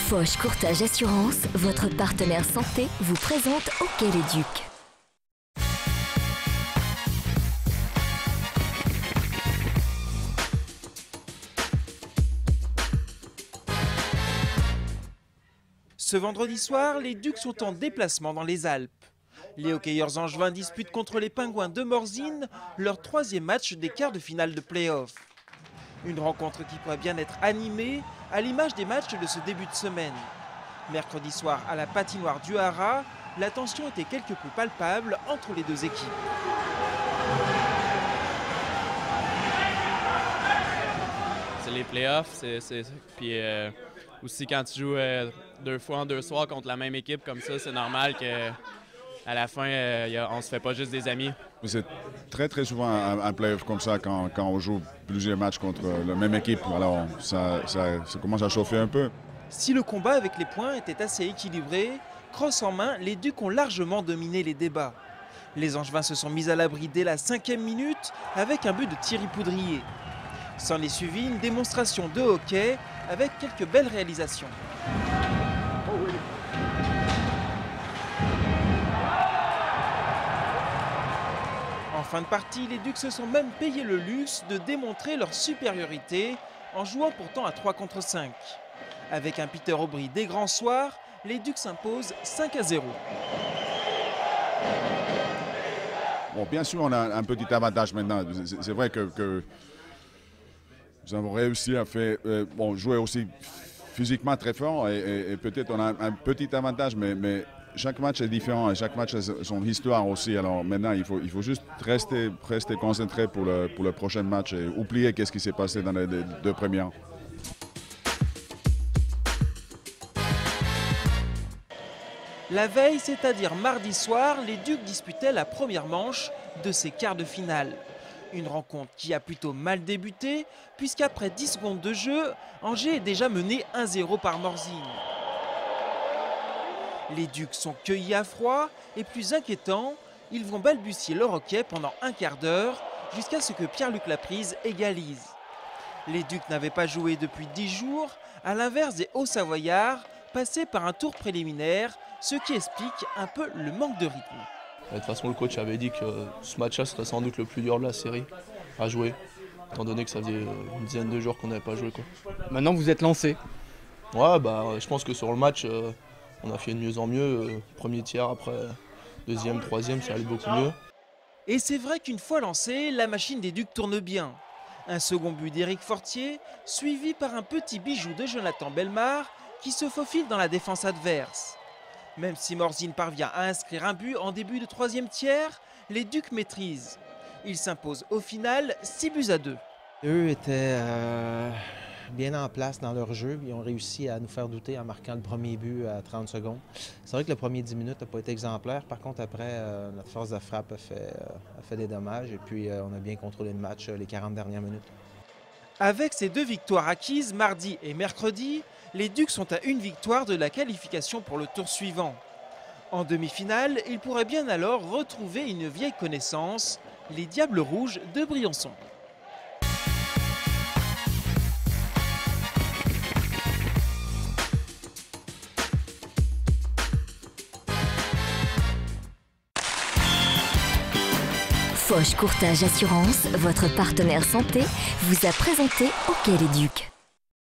Foch Courtage Assurance, votre partenaire santé, vous présente Hockey les Ducs. Ce vendredi soir, les Ducs sont en déplacement dans les Alpes. Les hockeyeurs angevins disputent contre les Pingouins de Morzine leur troisième match des quarts de finale de play-off. Une rencontre qui pourrait bien être animée à l'image des matchs de ce début de semaine. Mercredi soir, à la patinoire du Haras, la tension était quelque peu palpable entre les deux équipes. C'est les playoffs, puis aussi quand tu joues 2 fois en 2 soirs contre la même équipe comme ça, c'est normal qu'à la fin, on se fait pas juste des amis. C'est très souvent un play-off comme ça quand on joue plusieurs matchs contre la même équipe. Alors ça commence à chauffer un peu. Si le combat avec les points était assez équilibré, crosse en main, les Ducs ont largement dominé les débats. Les Angevins se sont mis à l'abri dès la 5e minute avec un but de Thierry Poudrier. S'en est suivi une démonstration de hockey avec quelques belles réalisations. En fin de partie, les Ducs se sont même payé le luxe de démontrer leur supériorité en jouant pourtant à 3 contre 5. Avec un Peter Aubry des grands soirs, les Ducs s'imposent 5-0. Bon, bien sûr, on a un petit avantage maintenant. C'est vrai que nous avons réussi à faire, jouer aussi physiquement très fort et peut-être on a un petit avantage, mais chaque match est différent et chaque match a son histoire aussi. Alors maintenant, il faut juste rester concentré pour le prochain match et oublier qu'est-ce qui s'est passé dans les 2 premiers. La veille, c'est-à-dire mardi soir, les Ducs disputaient la première manche de ces quarts de finale. Une rencontre qui a plutôt mal débuté, puisqu'après 10 secondes de jeu, Angers est déjà mené 1-0 par Morzine. Les Ducs sont cueillis à froid et plus inquiétant, ils vont balbutier leur hockey pendant un quart d'heure jusqu'à ce que Pierre-Luc Laprise égalise. Les Ducs n'avaient pas joué depuis 10 jours, à l'inverse des Hauts-Savoyards, passés par un tour préliminaire, ce qui explique un peu le manque de rythme. De toute façon, le coach avait dit que ce match-là serait sans doute le plus dur de la série à jouer, étant donné que ça faisait une dizaine de jours qu'on n'avait pas joué. Maintenant, vous êtes lancé. Ouais, je pense que sur le match, on a fait de mieux en mieux. Premier tiers, après deuxième, troisième, ça allait beaucoup mieux. Et c'est vrai qu'une fois lancée, la machine des Ducs tourne bien. Un second but d'Éric Fortier, suivi par un petit bijou de Jonathan Bellemare, qui se faufile dans la défense adverse. Même si Morzine parvient à inscrire un but en début de 3e tiers, les Ducs maîtrisent. Ils s'imposent au final 6-2. Eux étaient bien en place dans leur jeu. Ils ont réussi à nous faire douter en marquant le premier but à 30 secondes. C'est vrai que le premier 10 minutes n'a pas été exemplaire. Par contre, après, notre force de frappe a fait des dommages. Et puis, on a bien contrôlé le match les 40 dernières minutes. Avec ces 2 victoires acquises mardi et mercredi, les Ducs sont à une victoire de la qualification pour le tour suivant. En demi-finale, ils pourraient bien alors retrouver une vieille connaissance, les Diables Rouges de Briançon. Foch Courtage Assurance, votre partenaire santé, vous a présenté Hockey les Ducs.